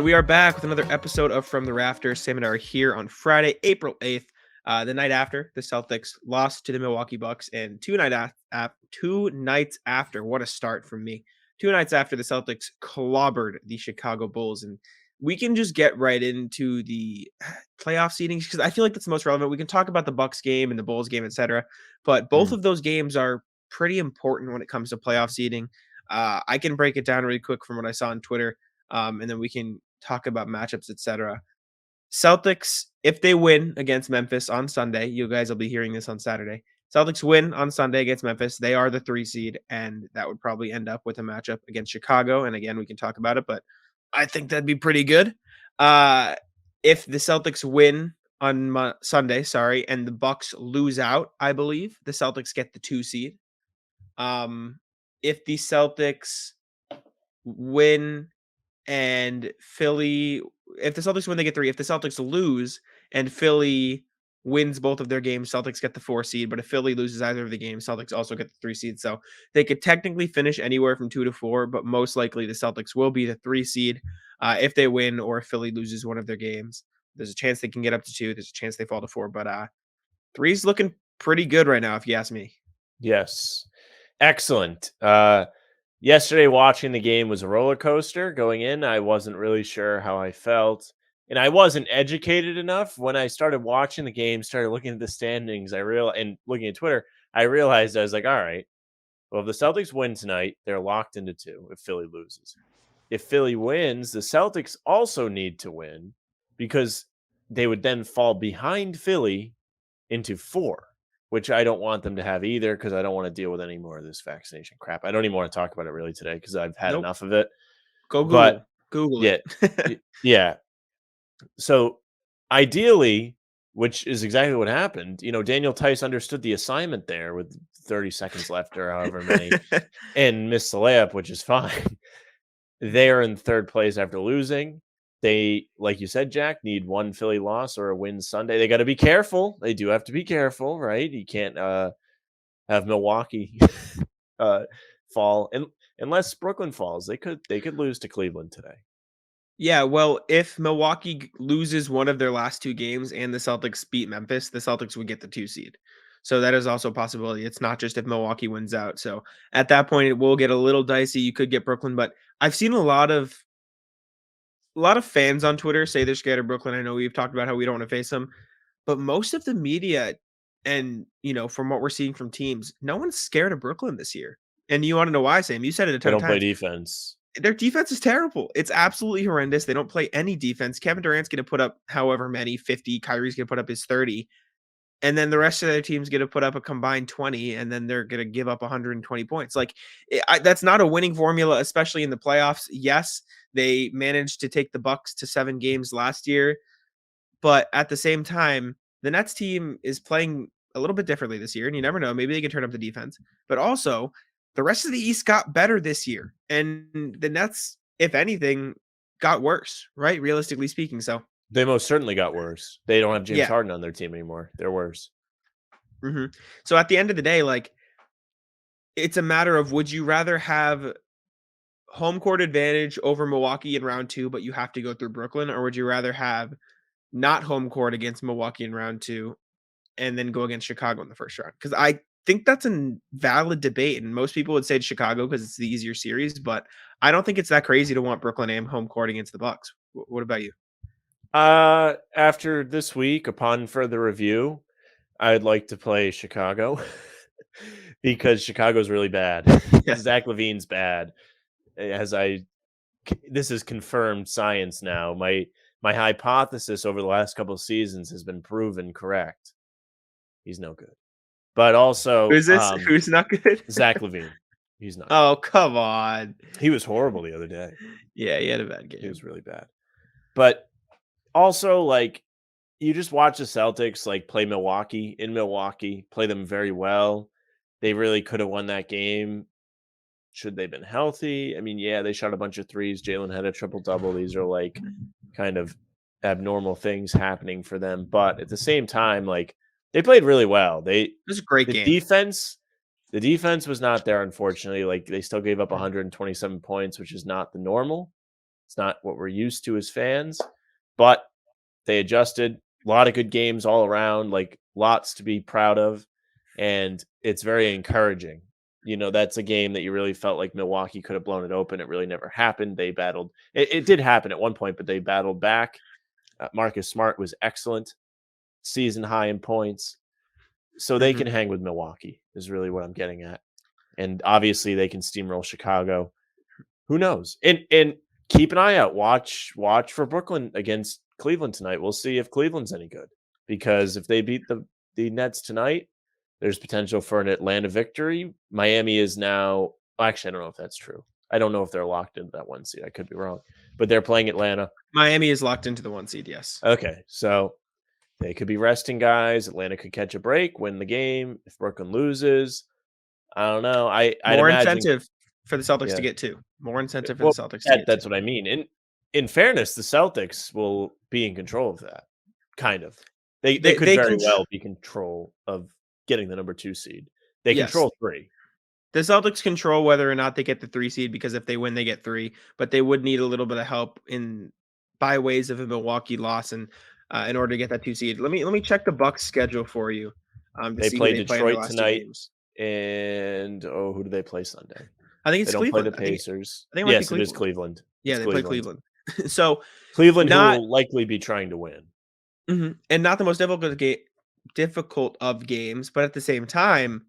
And we are back with another episode of From the Rafters. Sam and I are here on Friday, April 8th, the night after the Celtics lost to the Milwaukee Bucks, and two nights after, what a start from me. 2 nights after the Celtics clobbered the Chicago Bulls. And we can just get right into the playoff seedings because I feel like that's the most relevant. We can talk about the Bucks game and the Bulls game, etc. But both of those games are pretty important when it comes to playoff seeding. I can break it down really quick from what I saw on Twitter. And then we can talk about matchups, etc. Celtics, if they win against Memphis on Sunday, you guys will be hearing this on Saturday. Celtics win on Sunday against Memphis. They are the 3 seed, and that would probably end up with a matchup against Chicago. And again, we can talk about it, but I think that'd be pretty good. If the Celtics win on Sunday, and the Bucks lose out, I believe the Celtics get the 2 seed. If the Celtics win and Philly, if the Celtics win, they get 3. If the Celtics lose and Philly wins both of their games, Celtics get the 4 seed. But if Philly loses either of the games, Celtics also get the 3 seed. So they could technically finish anywhere from 2 to 4, but most likely the Celtics will be the 3 seed if they win, or if Philly loses one of their games. There's a chance they can get up to 2. There's a chance they fall to 4, but 3's looking pretty good right now, if you ask me. Yes. Excellent. Yesterday, watching the game was a roller coaster. Going in, I wasn't really sure how I felt, and I wasn't educated enough. When I started watching the game, started looking at the standings, and looking at Twitter, I realized I was like, all right, well, if the Celtics win tonight, they're locked into 2 if Philly loses. If Philly wins, the Celtics also need to win because they would then fall behind Philly into 4. Which I don't want them to have either because I don't want to deal with any more of this vaccination crap. I don't even want to talk about it really today because I've had enough of it. Go But Google yeah, it. yeah. So ideally, which is exactly what happened, Daniel Tice understood the assignment there with 30 seconds left or however many and missed the layup, which is fine. They're in 3rd place after losing. They, like you said, Jack, need 1 Philly loss or a win Sunday. They got to be careful. They do have to be careful, right? You can't have Milwaukee fall, and unless Brooklyn falls, they could lose to Cleveland today. Yeah, well, if Milwaukee loses one of their last 2 games and the Celtics beat Memphis, the Celtics would get the 2 seed. So that is also a possibility. It's not just if Milwaukee wins out. So at that point, it will get a little dicey. You could get Brooklyn, but I've seen a lot of fans on Twitter say they're scared of Brooklyn. I know we've talked about how we don't want to face them, but most of the media and, from what we're seeing from teams, no one's scared of Brooklyn this year. And you want to know why, Sam? You said it a They ton of don't play times. defense. Their defense is terrible. It's absolutely horrendous. They don't play any defense. Kevin Durant's going to put up however many, 50. Kyrie's going to put up his 30. And then the rest of their team's going to put up a combined 20, and then they're going to give up 120 points. Like, that's not a winning formula, especially in the playoffs. Yes, they managed to take the Bucks to 7 games last year, but at the same time, the Nets team is playing a little bit differently this year, and you never know. Maybe they can turn up the defense. But also, the rest of the East got better this year, and the Nets, if anything, got worse, right? Realistically speaking. So They most certainly got worse. They don't have James yeah. Harden on their team anymore. They're worse. So at the end of the day, like, it's a matter of, would you rather have home court advantage over Milwaukee in round 2, but you have to go through Brooklyn, or would you rather have not home court against Milwaukee in round 2 and then go against Chicago in the first round? Because I think that's a valid debate, and most people would say Chicago because it's the easier series, but I don't think it's that crazy to want Brooklyn and home court against the Bucks. What about you? After this week, upon further review, I'd like to play Chicago because Chicago's really bad. Yeah. Zach LaVine's bad. This is confirmed science now. My hypothesis over the last couple of seasons has been proven correct. He's no good. But also, Who's this? Who's not good? Zach LaVine. He's not. Oh, come on. He was horrible the other day. Yeah, he had a bad game. He was really bad. But also, like, you just watch the Celtics play Milwaukee in Milwaukee, play them very well. They really could have won that game should they have been healthy. I mean, yeah, they shot a bunch of threes. Jalen had a triple-double. These are kind of abnormal things happening for them. But at the same time, they played really well. It was a great game. The defense was not there, unfortunately. They still gave up 127 points, which is not the normal. It's not what we're used to as fans, but they adjusted. A lot of good games all around, like lots to be proud of. And it's very encouraging. That's a game that you really felt like Milwaukee could have blown it open. It really never happened. They battled. It did happen at one point, but they battled back. Marcus Smart was excellent, season high in points. So they Mhm. can hang with Milwaukee is really what I'm getting at. And obviously they can steamroll Chicago. Who knows? And keep an eye out. Watch for Brooklyn against Cleveland tonight. We'll see if Cleveland's any good. Because if they beat the Nets tonight, there's potential for an Atlanta victory. Miami is now actually, I don't know if that's true. I don't know if they're locked into that 1 seed. I could be wrong. But they're playing Atlanta. Miami is locked into the 1 seed, yes. Okay. So they could be resting guys. Atlanta could catch a break, win the game. If Brooklyn loses, I don't know. I'd More imagine, incentive for the Celtics to yeah. get 2. More incentive for the Well, Celtics to get 2. that's what I mean. In fairness, the Celtics will be in control of that. Kind of. They could They very can well be control of getting the number 2 seed. They yes. control 3. The Celtics control whether or not they get the 3 seed because if they win, they get 3, but they would need a little bit of help by ways of a Milwaukee loss and in order to get that 2 seed. Let me check the Bucks schedule for you to They see who play they play in their Detroit last 2 tonight, games. and who do they play Sunday? I think They it's don't play the Cleveland. Pacers. I think it might be Yes, it is Cleveland. Cleveland. Yeah, It's they play Cleveland. Cleveland. So Cleveland, who not will likely be trying to win. and not the most difficult of games, but at the same time,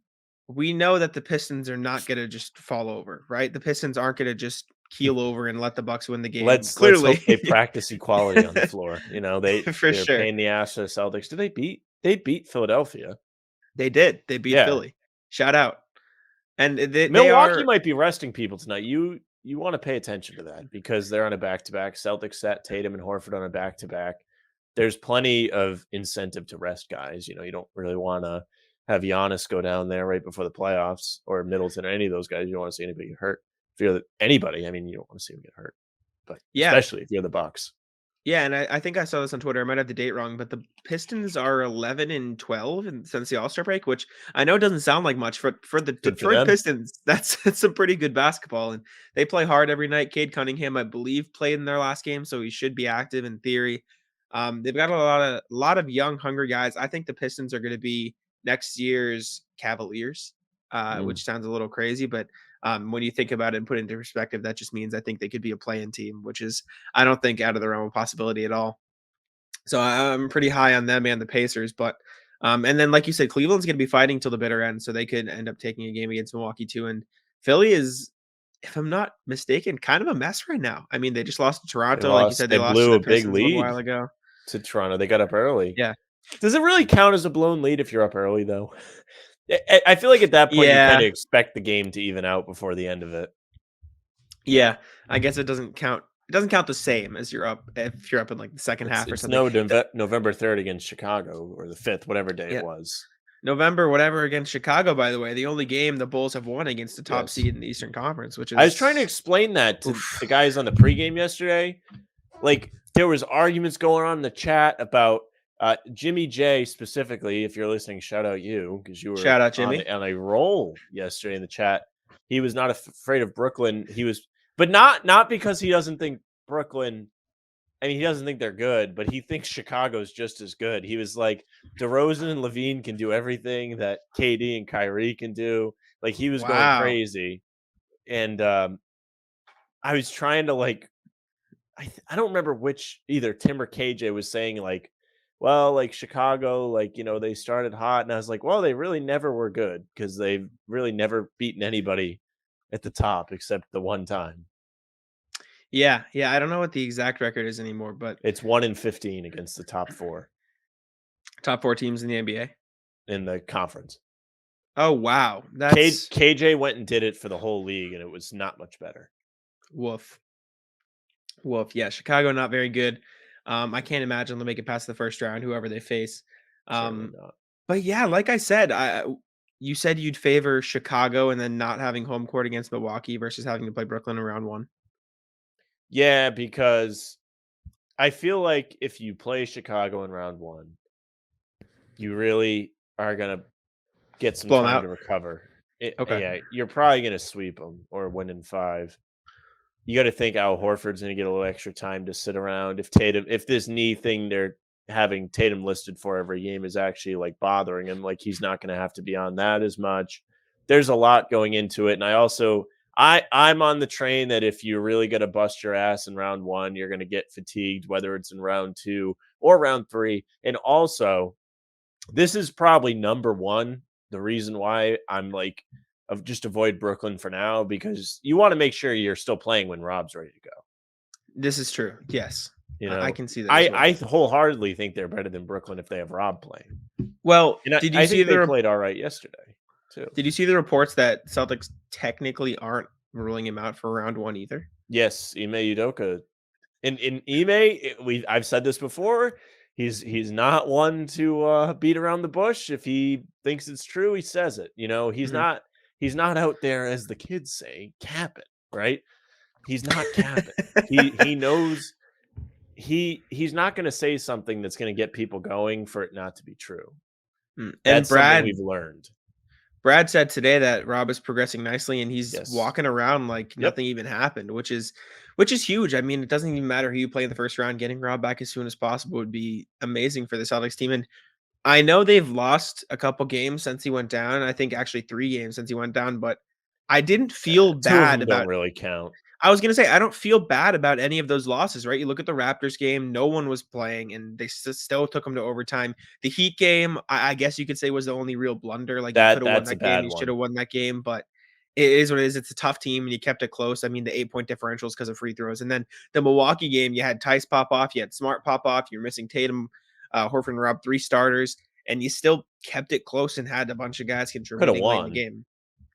we know that the Pistons are not going to just fall over, right? The Pistons aren't going to just keel over and let the Bucks win the game. Let's hope Clearly, they practice equality on the floor. for They're sure, paying the ass to the Celtics. Did they beat Philadelphia? they did. They beat Yeah. Philly. Shout out, and they Milwaukee are. might be resting people tonight. You want to pay attention to that because they're on a back-to-back. Celtics set Tatum and Horford on a back-to-back. There's plenty of incentive to rest guys. You don't really want to have Giannis go down there right before the playoffs or Middleton or any of those guys. You don't want to see anybody get hurt. If you're anybody, I mean, you don't want to see them get hurt, but Yeah, especially if you're the Bucks. yeah, and I think I saw this on Twitter. I might have the date wrong, but the Pistons are 11-12 since the All-Star break, which I know doesn't sound like much for the Good for Detroit them. Pistons. That's some pretty good basketball, and they play hard every night. Cade Cunningham, I believe, played in their last game, so he should be active in theory. They've got a lot of young, hungry guys. I think the Pistons are going to be next year's Cavaliers, Mm. which sounds a little crazy, but when you think about it and put it into perspective, that just means I think they could be a play-in team, which is I don't think out of the realm of possibility at all. So I'm pretty high on them and the Pacers, but and then like you said, Cleveland's going to be fighting till the bitter end, so they could end up taking a game against Milwaukee too. And Philly is, if I'm not mistaken, kind of a mess right now. I mean, they just lost to Toronto, like you said, they They lost to blew the a big Pistons a little while lead ago. to Toronto. They got up early. Yeah, Does it really count as a blown lead if you're up early, though? I feel like at that point you kind yeah, of expect the game to even out before the end of it. yeah. I guess it doesn't count. It doesn't count the same as you're up if you're up in like the second It's half or it's something. no November 3rd against Chicago or the 5th, whatever day it Yeah, was. November, whatever against Chicago. By the way, the only game the Bulls have won against the top Yes. seed in the Eastern Conference, which I was trying to is explain that to oof. the guys on the pregame yesterday. Like there was arguments going on in the chat about Jimmy J specifically. If you're listening, shout out you because you were Shout out on Jimmy. a roll yesterday in the chat. He was not afraid of Brooklyn. He was, but not because he doesn't think Brooklyn. I mean, he doesn't think they're good, but he thinks Chicago's just as good. He was like, DeRozan and Levine can do everything that KD and Kyrie can do. Like he was going Wow. crazy, and I was trying to like I don't remember which either Tim or KJ was saying like, well, like Chicago, like they started hot, and I was like, well, they really never were good because they've really never beaten anybody at the top except the one time. Yeah, yeah. I don't know what the exact record is anymore, but It's 1-15 against the top 4 top 4 teams in the NBA. in the conference. Oh wow, that's KJ went and did it for the whole league, and it was not much better. woof, woof. Yeah, Chicago not very good. I can't imagine they'll make it past the first round, whoever they face. Certainly Um, not. but yeah, like I said, you said you'd favor Chicago and then not having home court against Milwaukee versus having to play Brooklyn in round one. Yeah, because I feel like if you play Chicago in round 1, you really are gonna get some Blow them time out. to recover. Okay. Yeah, you're probably gonna sweep them or win in 5. you got to think Al Horford's going to get a little extra time to sit around. If this knee thing they're having Tatum listed for every game is actually like bothering him, like he's not going to have to be on that as much. There's a lot going into it. And I'm on the train that if you're really going to bust your ass in round one, you're going to get fatigued, whether it's in round two or round three. And also, this is probably number one. The reason why I'm like, of just avoid Brooklyn for now, because you want to make sure you're still playing when Rob's ready to go. This is true. Yes. You I know, can see that as well. I wholeheartedly think they're better than Brooklyn if they have Rob playing. Well, And did you I see think they played all right yesterday too. Did you see the reports that Celtics technically aren't ruling him out for round one either? Yes, Ime Udoka. In Ime, I've said this before. He's not one to beat around the bush. If he thinks it's true, he says it. You know, he's Mhm. not out there, as the kids say, capping, right? He's not capping. He knows he's not going to say something that's going to get people going for it not to be true. And That's something we've learned. Brad said today that Rob is progressing nicely and he's Yes. walking around like Yep. nothing even happened, which is huge. I mean, it doesn't even matter who you play in the first round. Getting Rob back as soon as possible would be amazing for the Celtics team. And I know they've lost a couple games since he went down. I think actually 3 games since he went down, but I didn't feel Two of bad them don't about really count. I was gonna say, I don't feel bad about any of those losses, right? You look at the Raptors game, no one was playing, and they still took them to overtime. The Heat game, I guess you could say was the only real blunder. Like you could have won That's a that game, bad you should one. have won that game, but it is what it is. It's a tough team, and you kept it close. I mean, the 8-point differentials because of free throws, and then the Milwaukee game, you had Tice pop off, you had Smart pop off, you're missing Tatum, Horford, and Rob, 3 starters, and you still kept it close and had a bunch of guys Could have contributing late in the won. game.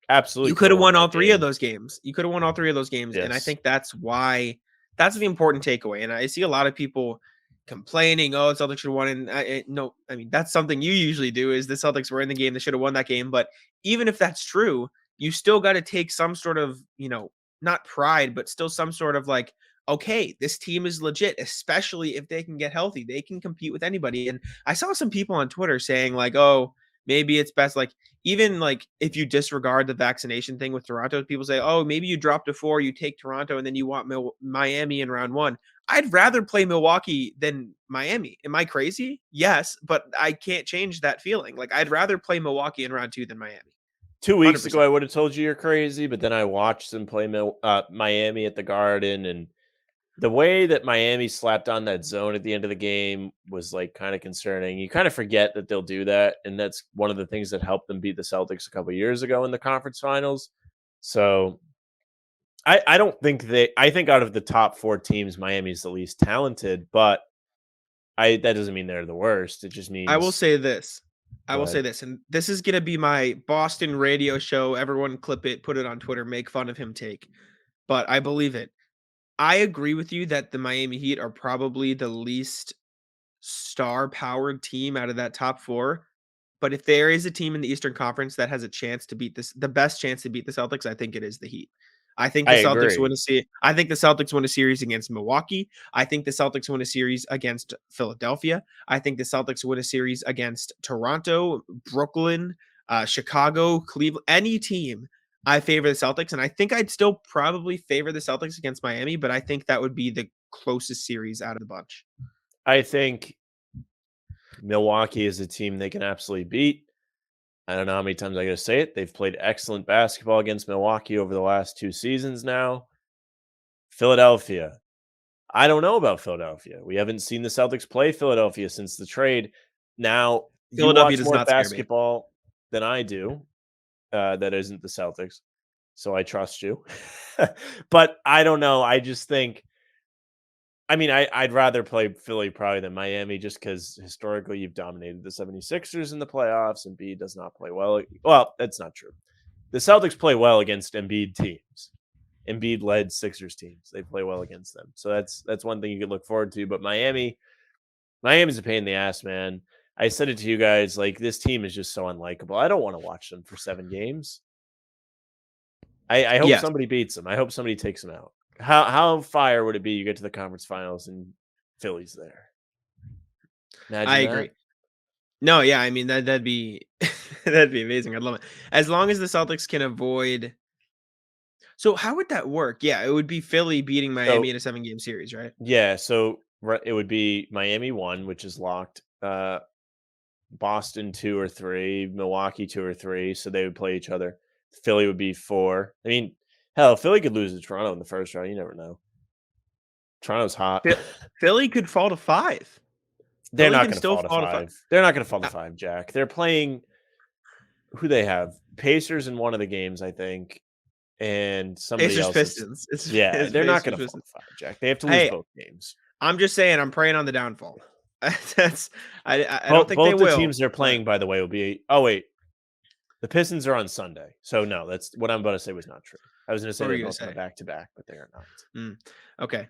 Absolutely You could could have have won won all that 3 of game. those games. You could have won all 3 of those games, and I Yes. think that's why that's the important takeaway, and I see a lot of people complaining, "Oh, Celtics should have won," and no, I mean, that's something you usually do is the Celtics were in the game, they should have won that game, but even if that's true, you still gotta take some sort of, not pride, but still some sort of like, "Okay, this team is legit, especially if they can get healthy. They can compete with anybody," and I saw some people on Twitter saying like, "Oh, maybe it's best," like, even like if you disregard the vaccination thing with Toronto, people say, "Oh, maybe you drop to 4, you take Toronto, and then you want Miami in round 1." I'd rather play Milwaukee than Miami. Am I crazy? Yes, but I can't change that feeling. Like I'd rather play Milwaukee in round 2 than Miami. 2 weeks ago, 100%. I would have told you you're crazy, but then I watched them play Miami at the Garden, and the way that Miami slapped on that zone at the end of the game was, like, kinda concerning. You kinda forget that they'll do that, and that's one of the things that helped them beat the Celtics a couple years ago in the conference finals. So, I don't think I think out of the top 4 teams, Miami's the least talented, but that doesn't mean they're the worst. It just I will means say this. I go will say ahead. this, and this is gonna be my Boston radio show. Everyone clip it, put it on Twitter, make fun of him take. But I believe it. I agree with you that the Miami Heat are probably the least star-powered team out of that top 4, but if there is a team in the Eastern Conference that has a chance to beat the best chance to beat the Celtics, I think it is the Heat. I agree. I think the Celtics win a series against Milwaukee. I think the Celtics win a series against Philadelphia. I think the Celtics win a series against Toronto, Brooklyn, Chicago, Cleveland, any team. I favor the Celtics, and I think I'd still probably favor the Celtics against Miami, but I think that would be the closest series out of the bunch. I think Milwaukee is a team they can absolutely beat. I don't know how many times I got to say it. They've played excellent basketball against Milwaukee over the last 2 seasons now. Philadelphia. I don't know about Philadelphia. We haven't seen the Celtics play Philadelphia since the trade. Now, you Philadelphia watch does more not scare me. basketball than I do, that isn't the Celtics. So I trust you. But I don't know. I just think, I mean, I'd rather play Philly probably than Miami just because historically you've dominated the 76ers in the playoffs. And Embiid does not play well. Well, that's not true. The Celtics play well against Embiid teams. Embiid led Sixers teams. They play well against them. So that's one thing you could look forward to. But Miami's a pain in the ass, man. I said it to you guys, like this team is just so unlikable. I don't want to watch them for 7 games. I hope Yes, somebody beats them. I hope somebody takes them out. How fire would it be? You get to the conference finals and Philly's there. I Imagine that. agree. No, yeah, I mean that'd be that'd be amazing. I'd love it. As long as the Celtics can avoid So how would that work? Yeah, it would be Philly beating Miami So in a 7-game series, right? yeah, so it would be Miami 1, which is locked. Boston 2 or 3, Milwaukee 2 or 3, so they would play each other. Philly would be 4. I mean, hell, Philly could lose to Toronto in the first round. You never know. Toronto's hot. Phi Philly could fall to 5. They're Philly not can going to still fall to fall to 5. 5. They're not going to fall to Uh, 5, Jack. They're playing who they have. Pacers in one of the games, I think, and somebody Pacers else that's Pistons. It's yeah, it's they're not Pacers going to fall Pistons. to 5, Jack. They have to lose Hey, both games. I'm just saying I'm praying on the downfall. That's I don't think they Both the will, teams they're but playing, by the way, will be. Oh wait, the Pistons are on Sunday, so no, that's what I'm about to say was not true. I was going to say what were they're you gonna both on a say? back to back, but they are not. Okay.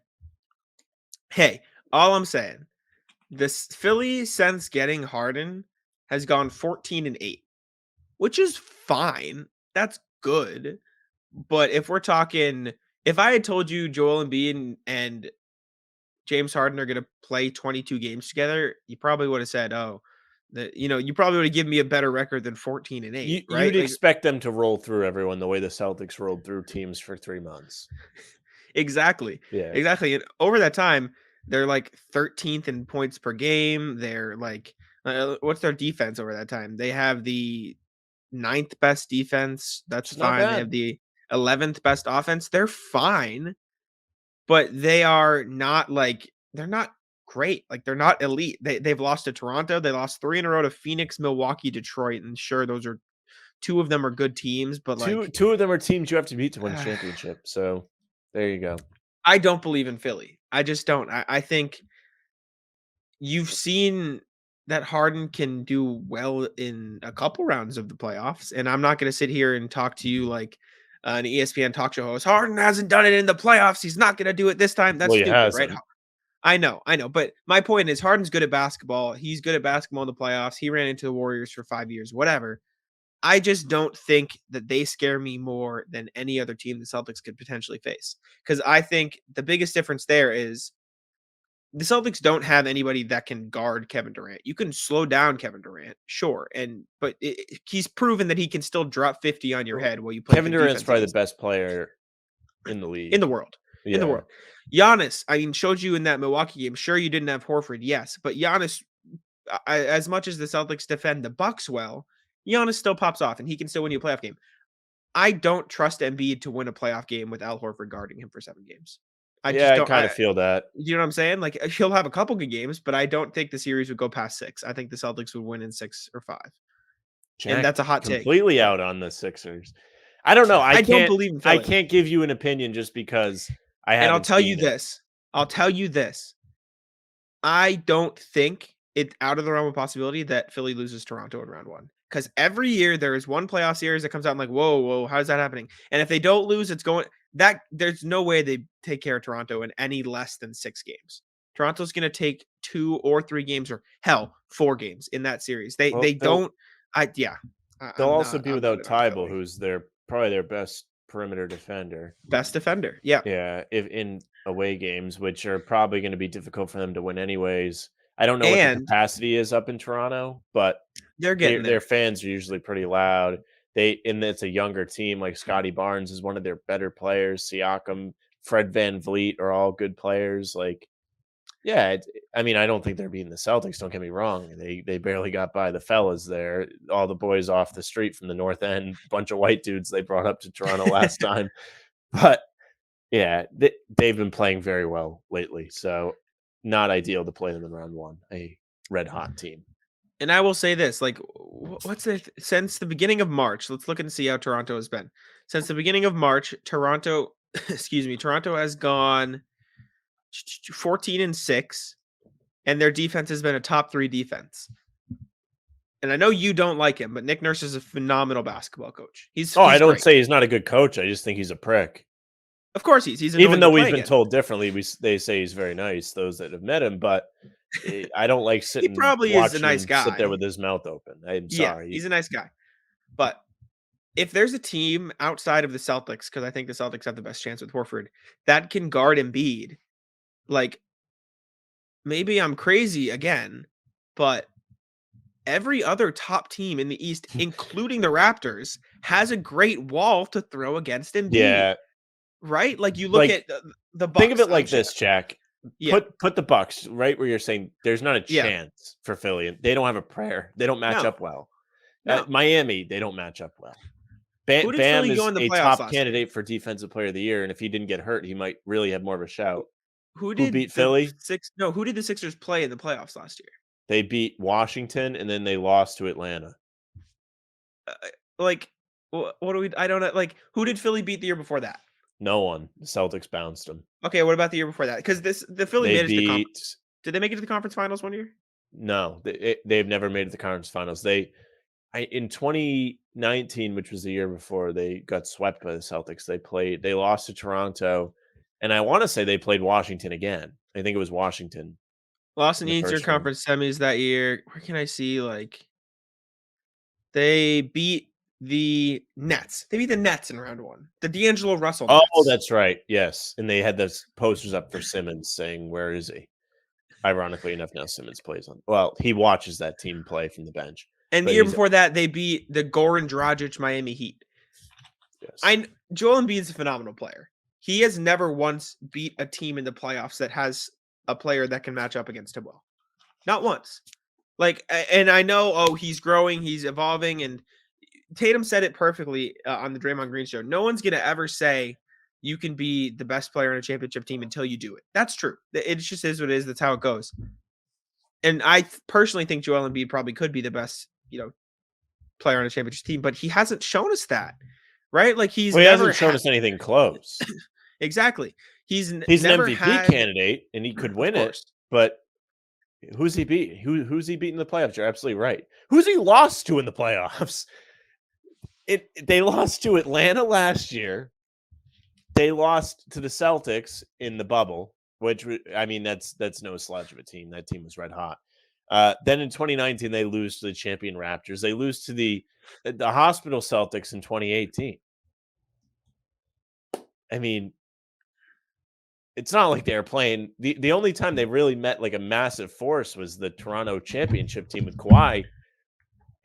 Hey, all I'm saying, this Philly since getting Harden has gone 14-8, which is fine. That's good. But if we're talking, if I had told you Joel Embiid and James Harden are going to play 22 games together, you probably would have said, "Oh, you probably would have given me a better record than 14-8, You'd right?" Like expect them to roll through everyone the way the Celtics rolled through teams for 3 months. exactly. Yeah, Exactly. And over that time, they're like 13th in points per game. They're like what's their defense over that time? They have the ninth best defense. That's it's not fine. They bad. have the 11th best offense. They're fine. But they are not like they're not great. Like they're not elite. They've lost to Toronto. They lost 3 in a row to Phoenix, Milwaukee, Detroit, and sure those are 2 of them are good teams, but like Two of them are teams you have to beat to win a championship. So there you go. I don't believe in Philly. I just don't. I think you've seen that Harden can do well in a couple rounds of the playoffs, and I'm not going to sit here and talk to you like an ESPN talk show host. Harden hasn't done it in the playoffs. He's not going to do it this time. That's Well, he stupid, right? hasn't. I know. But my point is Harden's good at basketball. He's good at basketball in the playoffs. He ran into the Warriors for 5 years, whatever. I just don't think that they scare me more than any other team the Celtics could potentially face. Because I think the biggest difference there is the Celtics don't have anybody that can guard Kevin Durant. You can slow down Kevin Durant, sure, but he's proven that he can still drop 50 on your Well, head while you play Kevin good Durant's defense probably the against him. best player in the In league. the world. In the Yeah. world. Giannis, I mean, showed you in that Milwaukee game. Sure, you didn't have Horford, yes, but Giannis, as much as the Celtics defend the Bucks well, Giannis still pops off, and he can still win you a playoff game. I don't trust Embiid to win a playoff game with Al Horford guarding him for 7 games. I Yeah, just I don't. kind of feel that. You know what I'm saying? Like he'll have a couple good games, but I don't think the series would go past 6. I think the Celtics would win in 6 or 5. And Jack that's a hot take, completely but out on the Sixers. I don't know. I don't believe in I Philly. can't give you an opinion just because I And I'll haven't tell you seen it. this. I'll tell you this. I don't think it's out of the realm of possibility that Philly loses Toronto in round 1. Because every year there is one playoff series that comes out and like, whoa, whoa, how's that happening? And if they don't lose, it's going that there's no way they take care of Toronto in any less than 6 games. Toronto's going to take 2 or 3 games or hell, 4 games in that series. Well, They don't I yeah. they'll also be I'm not without in on Tybal, Philly. who's probably their best perimeter defender. Best defender. Yeah. Yeah, if in away games, which are probably going to be difficult for them to win anyways. I don't know what the And capacity is up in Toronto, but they're getting their there. fans are usually pretty loud. And it's a younger team. Like Scotty Barnes is one of their better players. Siakam, Fred Van Vliet are all good players. Like, yeah, I mean, I don't think they're beating the Celtics. Don't get me wrong. They barely got by the fellas there. All the boys off the street from the North End, bunch of white dudes they brought up to Toronto last time. But yeah, they've been playing very well lately. So not ideal to play them in round 1. A red hot team. And I will say this, like, what's it since the beginning of March? Let's look and see how Toronto has been. Since the beginning of March, Toronto, excuse me, Toronto has gone 14-6, and their defense has been a top 3 defense. And I know you don't like him, but Nick Nurse is a phenomenal basketball coach. I He's don't great. say he's not a good coach. I just think he's a prick. Of course he's Even annoying though to we've play been against. told differently, they say he's very nice. Those that have met him, but I don't like He sitting probably is a watching nice him sit there guy. with his mouth open. I'm Yeah, sorry. he's a nice guy. But if there's a team outside of the Celtics, because I think the Celtics have the best chance with Horford, that can guard Embiid, like maybe I'm crazy again, but every other top team in the East, including the Raptors, has a great wall to throw against Embiid. Yeah, right? Like you look Like, at the think of Bucks. it like this, Jack. Yeah, Put the Bucks right where you're saying there's not a yeah. chance for Philly. They don't have a prayer. They don't match No, up well. no. Miami, they don't match up well. Who did Bam Philly go is in the a playoffs top last year? candidate for defensive player of the year, and if he didn't get hurt, he might really have more of a shout. Who Who did beat the Philly? six? No, who did the Sixers play in the playoffs last year? They beat Washington, and then they lost to Atlanta. Uh, like, what do we? I don't know. Like, who did Philly beat the year before that? No one. The Celtics bounced them. Okay, what about the year before that? Because the Philly They made it to the conference. beat Did they make it to the conference finals one year? no. They've never made it to the conference finals. In 2019, which was the year before, they got swept by the Celtics. They lost to Toronto, and I want to say they played Washington again. I think it was Washington Lost in in the the Eastern first round. Conference semis that year. Where can I see like they beat the Nets? They beat the Nets in round one. The D'Angelo Russell Oh, Nets. that's right. Yes, and they had those posters up for Simmons saying, "Where is he?" Ironically enough, now Simmons plays on. Well, he watches that team play from the bench, And the but year he's before that, they beat the Goran Dragic Miami Heat. yes. Joel Embiid is a phenomenal player. He has never once beat a team in the playoffs that has a player that can match up against him well. Not once. Like, and I know, oh, he's growing, he's evolving, and Tatum said it perfectly on the Draymond Green show. No one's gonna ever say you can be the best player on a championship team until you do it. That's true. It just is what it is. That's how it goes. And I personally think Joel Embiid probably could be the best, player on a championship team, but he hasn't shown us that, right? Like he's Well, he never hasn't shown had us anything close. exactly. He's He's an never MVP had, candidate, and he could of win it, course. but who's he beat? Who's he beat in the playoffs? You're absolutely right. Who's he lost to in the playoffs? They lost to Atlanta last year. They lost to the Celtics in the bubble, which I mean that's no slouch of a team. That team was red hot. Then in 2019 they lose to the champion Raptors. They lose to the hospital Celtics in 2018. I mean, it's not like they're playing. The only time they really met like a massive force was the Toronto championship team with Kawhi.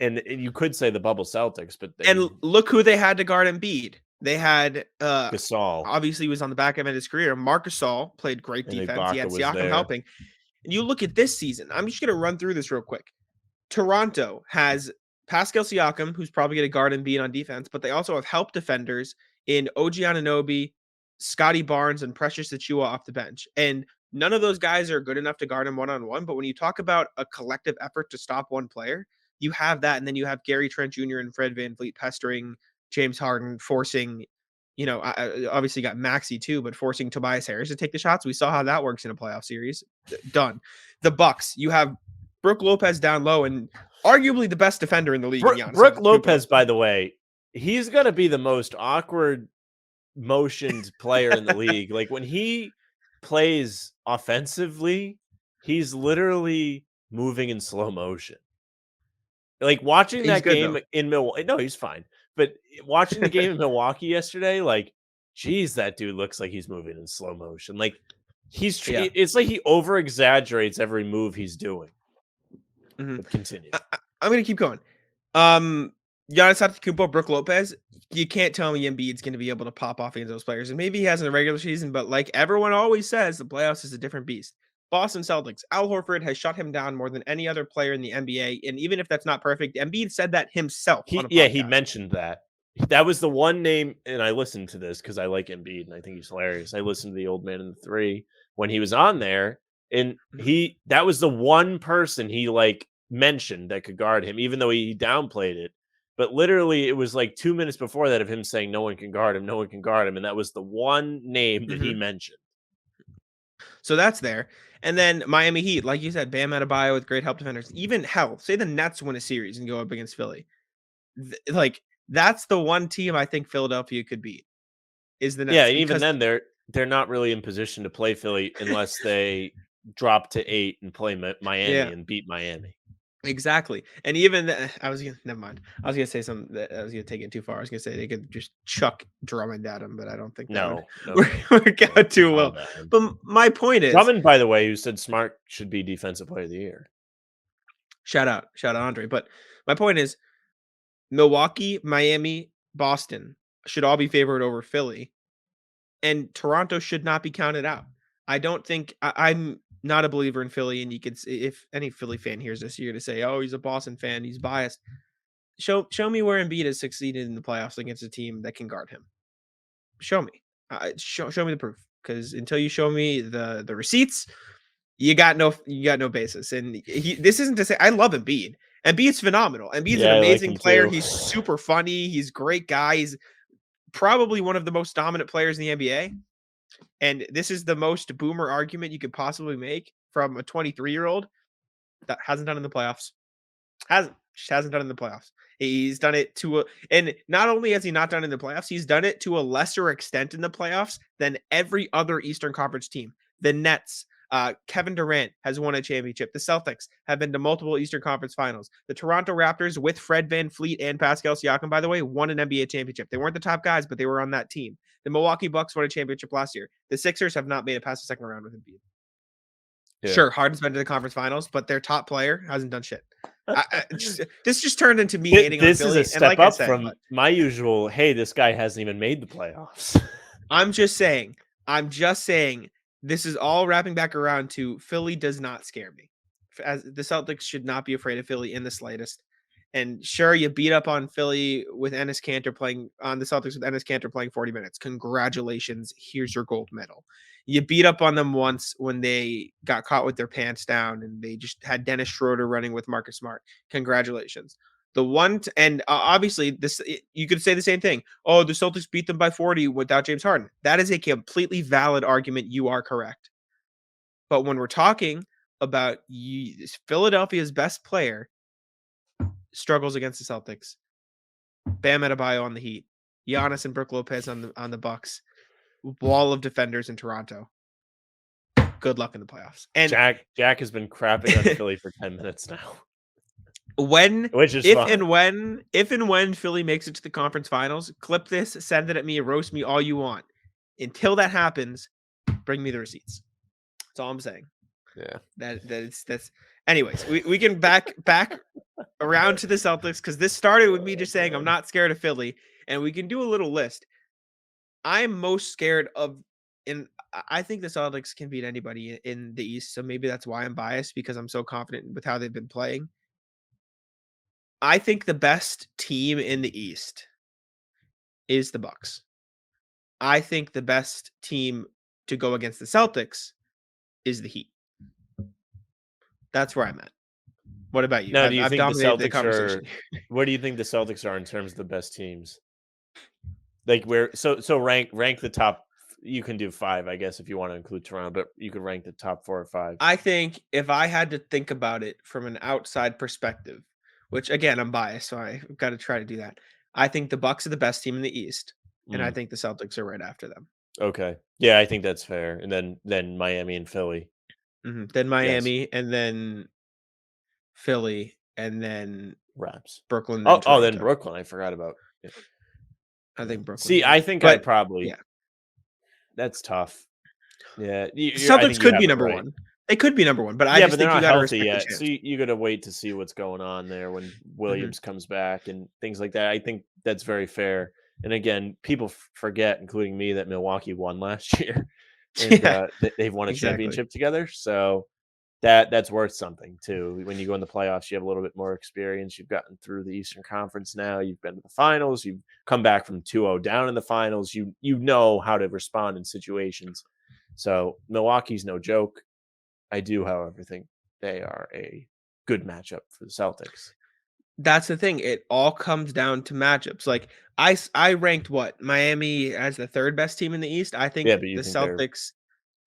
And you could say the bubble Celtics, but I And mean look who they had to guard Embiid. They had Gasol obviously he was on the back end of his career. Marcus Gasol played great and defense. He Ibaka had was Siakam there. helping. And you look at this season. I'm just gonna run through this real quick. Toronto has Pascal Siakam, who's probably going to guard Embiid on defense, but they also have help defenders in OG Anunoby, Scotty Barnes, and Precious Achua off the bench. And none of those guys are good enough to guard him one-on-one. But when you talk about a collective effort to stop one player, you have that. And then you have Gary Trent Jr. and Fred VanVleet pestering James Harden, forcing, obviously got Maxey too, but forcing Tobias Harris to take the shots. We saw how that works in a playoff series. Done. The Bucks, you have Brooke Lopez down low and arguably the best defender in the league. Brooke Lopez, by the way, he's going to be the most awkward motioned player in the league. Like when he plays offensively, he's literally moving in slow motion. Like watching He's that good game though. in Milwaukee, no, he's fine. But watching the game in Milwaukee yesterday, like, geez, that dude looks like he's moving in slow motion. Like Yeah. it's like he over exaggerates every move he's doing. Mhm. But continue. I'm gonna keep going. Um, Giannis Antetokounmpo, Brooke Lopez. You can't tell me Embiid's going to be able to pop off against those players, and maybe he has in the regular season. But like everyone always says, the playoffs is a different beast. Boston Celtics. Al Horford has shut him down more than any other player in the NBA, and even if that's not perfect, Embiid said that himself on a He podcast. mentioned that. That was the one name, and I listened to this because I like Embiid and I think he's hilarious. I listened to the Old Man in the Three when he was on there, and Mhm. that was the one person he like mentioned that could guard him, even though he downplayed it. But literally, it was like 2 minutes before that of him saying no one can guard him, no one can guard him, and that was the one name that he Mhm. mentioned. So that's there. And then Miami Heat, like you said, Bam Adebayo with great help defenders. Even hell, say the Nets win a series and go up against Philly. Like that's the one team I think Philadelphia could beat is the Yeah, Nets and even because then, they're not really in position to play Philly unless they drop to 8 and play yeah, Miami and beat Miami. exactly. And even I was gonna never mind. I was gonna say something that I was gonna take it too far. I was gonna say they could just chuck Drummond at him, but I don't think that would No, no, no, work no. out too Calm well. down. But my point is, Drummond, by the way, who said Smart should be defensive player of the year. shout out Andre. But my point is, Milwaukee, Miami, Boston should all be favored over Philly. and Toronto should not be counted out. I don't think I'm not a believer in Philly, and you could if any Philly fan hears this, you're gonna say, "Oh, he's a Boston fan, he's biased." Show me where Embiid has succeeded in the playoffs against a team that can guard him. Show me. Show me the proof. Because until you show me the receipts, you got no basis. And this isn't to say I love Embiid. Embiid's phenomenal. Embiid's an Yeah, I like amazing him player. too. He's super funny. He's a great guy. He's probably one of the most dominant players in the NBA. And this is the most boomer argument you could possibly make from a 23-year-old that hasn't done in the playoffs. Just hasn't done it in the playoffs. He's done it and not only has he not done it in the playoffs, he's done it to a lesser extent in the playoffs than every other Eastern Conference team. The Nets, Kevin Durant has won a championship. The Celtics have been to multiple Eastern Conference finals. The Toronto Raptors with Fred VanVleet and Pascal Siakam, by the way, won an NBA championship. They weren't the top guys, but they were on that team. The Milwaukee Bucks won a championship last year. The Sixers have not made it past the second round with Embiid. Yeah. Sure, Harden's been to the conference finals, but their top player hasn't done shit. This just turned into me hating on This is Philly, a and step like I up said, from my usual, "Hey, this guy hasn't even made the playoffs." I'm just saying, this is all wrapping back around to Philly does not scare me. As the Celtics should not be afraid of Philly in the slightest. And sure, you beat up on Philly with Enes Kanter playing on the Celtics with Enes Kanter playing 40 minutes. Congratulations. Here's your gold medal. You beat up on them once when they got caught with their pants down and they just had Dennis Schroeder running with Marcus Smart. Congratulations. Obviously you could say the same thing. Oh, the Celtics beat them by 40 without James Harden. That is a completely valid argument. You are correct. But when we're talking about Philadelphia's best player struggles against the Celtics, Bam Adebayo on the Heat, Giannis and Brook Lopez on the Bucks, wall of defenders in Toronto. Good luck in the playoffs. And Jack has been crapping on Philly for 10 minutes now, which is fine. if and when Philly makes it to the conference finals, clip this, send it at me, roast me all you want. Until that happens, bring me the receipts. That's all I'm saying. Yeah. That's anyways, we can back around to the Celtics because this started with me just saying I'm not scared of Philly, and we can do a little list. I'm most scared of, and I think the Celtics can beat anybody in the East, so maybe that's why I'm biased because I'm so confident with how they've been playing. I think the best team in the East is the Bucks. I think the best team to go against the Celtics is the Heat. That's where I'm at. What about you? Now, do you I've think the dominated the Celtics conversation. where do you think the Celtics are in terms of the best teams? Like where so rank the top. You can do 5, I guess, if you want to include Toronto, but you could rank the top 4 or 5. I think if I had to think about it from an outside perspective, which again, I'm biased, so I've got to try to do that. I think the Bucks are the best team in the East, and I think the Celtics are right after them. Okay. Yeah, I think that's fair. And then Miami and Philly. Then Yes. Miami, and then Philly, and then Raps. Brooklyn, Oh, then Toronto. then Brooklyn. I forgot about. Yeah. I think Brooklyn. See, I think I'd probably. Yeah. That's tough. Yeah, Celtics could be number 1. They could be number 1, but I just but they're think you not got to healthy respect the yet. chance. So you got to wait to see what's going on there when Williams comes back and things like that. I think that's very fair. And again, people forget, including me, that Milwaukee won last year, and they've won a championship together. So that's worth something too. When you go in the playoffs, you have a little bit more experience. You've gotten through the Eastern Conference now. You've been to the finals. You've come back from 2-0 down in the finals. You know how to respond in situations. So Milwaukee's no joke. I do, however, think they are a good matchup for the Celtics. That's the thing. It all comes down to matchups. Like I ranked Miami as the 3rd best team in the East. I think But you the think they're Celtics.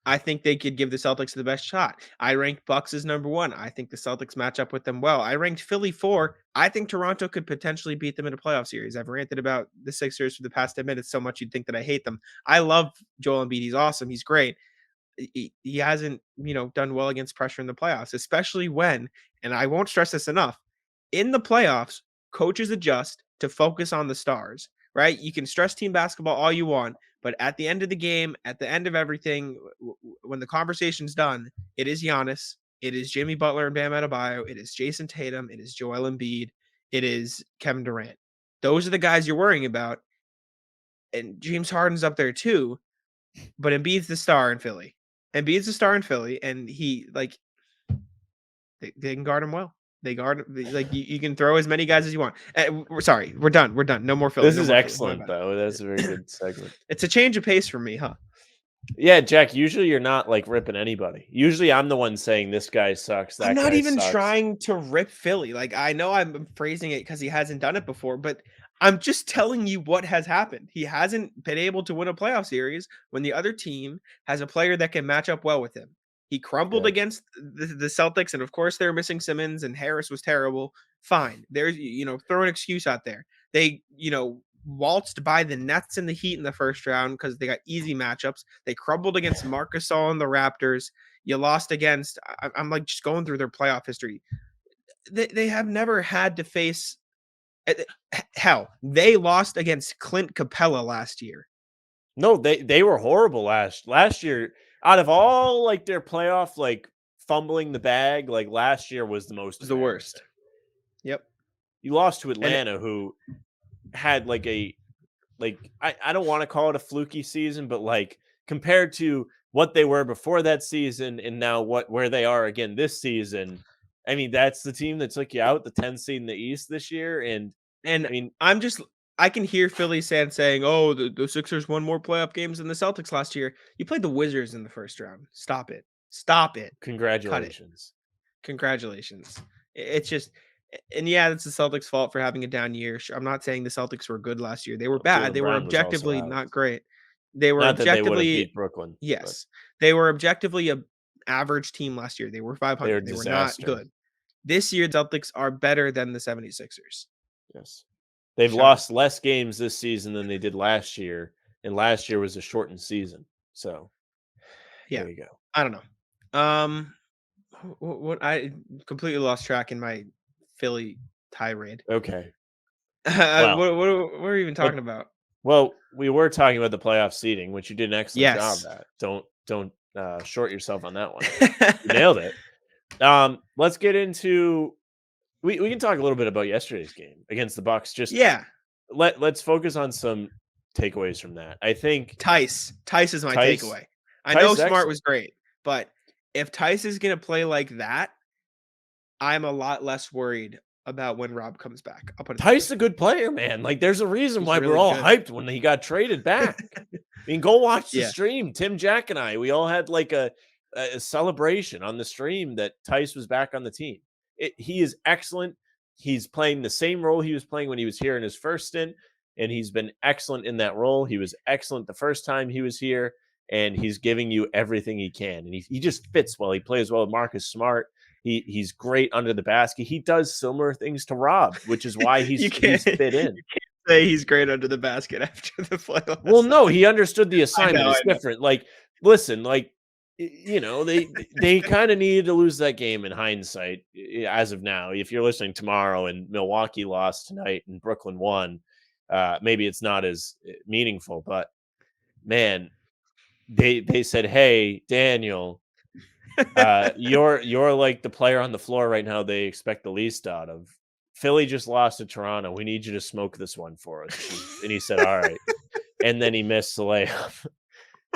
I think they could give the Celtics the best shot. I ranked Bucks as number 1. I think the Celtics match up with them well. I ranked Philly 4. I think Toronto could potentially beat them in a playoff series. I've ranted about the Sixers for the past 10 minutes so much you'd think that I hate them. I love Joel Embiid. He's awesome. He's great. He hasn't, done well against pressure in the playoffs, especially when, and I won't stress this enough, in the playoffs, coaches adjust to focus on the stars, right? You can stress team basketball all you want, but at the end of the game, at the end of everything, when the conversation's done, it is Giannis, it is Jimmy Butler and Bam Adebayo, it is Jason Tatum, it is Joel Embiid, it is Kevin Durant. Those are the guys you're worrying about. And James Harden's up there too. but Embiid's the star in Philly. Embiid's the star in Philly, and he like they can guard him well. They guard like you can throw as many guys as you want. We're sorry, we're done. We're done. No more Philly. This No is more Philly. My excellent, bad. though. That's a very good segment. It's a change of pace for me, huh? Yeah, Jack, usually you're not, like, ripping anybody. Usually I'm the one saying, "This guy sucks, I'm that not guy even sucks." trying to rip Philly. Like I know I'm phrasing it because he hasn't done it before, but I'm just telling you what has happened. He hasn't been able to win a playoff series when the other team has a player that can match up well with him. He crumbled Yeah. against the Celtics, and of course they were missing Simmons and Harris was terrible. Fine, there's throw an excuse out there. They waltzed by the Nets and the Heat in the first round because they got easy matchups. They crumbled against Marcus and the Raptors. You lost against. I'm like just going through their playoff history. They have never had to face. Hell, they lost against Clint Capella last year. No, they were horrible last year. Out of all, like, their playoff, like, fumbling the bag, like, last year was the It most was the embarrassing. worst. Yep. You lost to And Atlanta, who had, like, I don't wanna call it a fluky season, but, like, compared to what they were before that season and now where they are again this season, I mean, that's the team that took you out, the 10th seed in the East this year, and, and I mean, I can hear Philly fans saying, "Oh, the Sixers won more playoff games than the Celtics last year." You played the Wizards in the first round. Stop it. Stop it. Cut it. congratulations. Congratulations. It's just, and yeah, it's the Celtics' fault for having a down year. I'm not saying the Celtics were good last year. They were bad. Jaylen They were Brown was also objectively out. not great. They were Not that they would have objectively, beat Brooklyn, but yes, they were objectively a average team last year. They were they were a 500. They were not disaster. good. This year, the Celtics are better than the 76ers. Yes. They've Shut up. lost less games this season than they did last year, and last year was a shortened season. So, Yeah. there you go. I don't know. What I completely lost track in my Philly tirade. Okay. What, Well, what are we even let talking about? well, we were talking about the playoff seeding, which you did an excellent job Yes. at. Don't short yourself on that one. You nailed it. Let's get into we can talk a little bit about yesterday's game against the Bucks. Just Yeah. let's focus on some takeaways from that. I think Tice is my Tice takeaway. I Tice know is Smart was excellent. great, but if Tice is gonna play like that, I'm a lot less worried about when Rob comes back. I'll put it that Tice is way. a good player, man. Like, there's a reason He's why we're really all good. hyped when he got traded back. I mean, go watch the Yeah. stream. Tim, Jack, and I, we all had like a celebration on the stream that Tice was back on the team. He is excellent. He's playing the same role he was playing when he was here in his first stint, and he's been excellent in that role. He was excellent the first time he was here, and he's giving you everything he can. And he just fits well. He plays well with Marcus Smart. He's great under the basket. He does similar things to Rob, which is why You he's fit in. say he's great under the basket after the playoffs. Well, no, he understood the I assignment know, is I know. different. Like, listen, like, they kind of needed to lose that game in hindsight as of now. If you're listening tomorrow and Milwaukee lost tonight and Brooklyn won, maybe it's not as meaningful. But man, they said, "Hey, Daniel, you're like the player on the floor right now they expect the least out of. Philly just lost to Toronto. We need you to smoke this one for us." And he said, "All right." And then he missed the layup.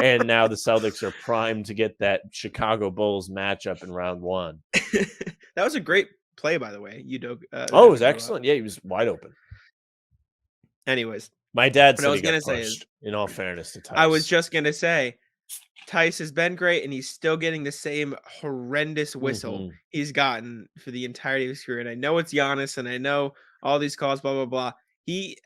And now the Celtics are primed to get that Chicago Bulls matchup in round one. That was a great play, by the way. Oh, it was excellent. Yeah, he was wide open. Anyways, My dad what I said was he got gonna say is, pushed, in all fairness to I was Tice. just gonna say, Tice has been great, and he's still getting the same horrendous whistle Mhm. he's gotten for the entirety of his career. And I know it's Giannis, and I know all these calls, blah blah blah. He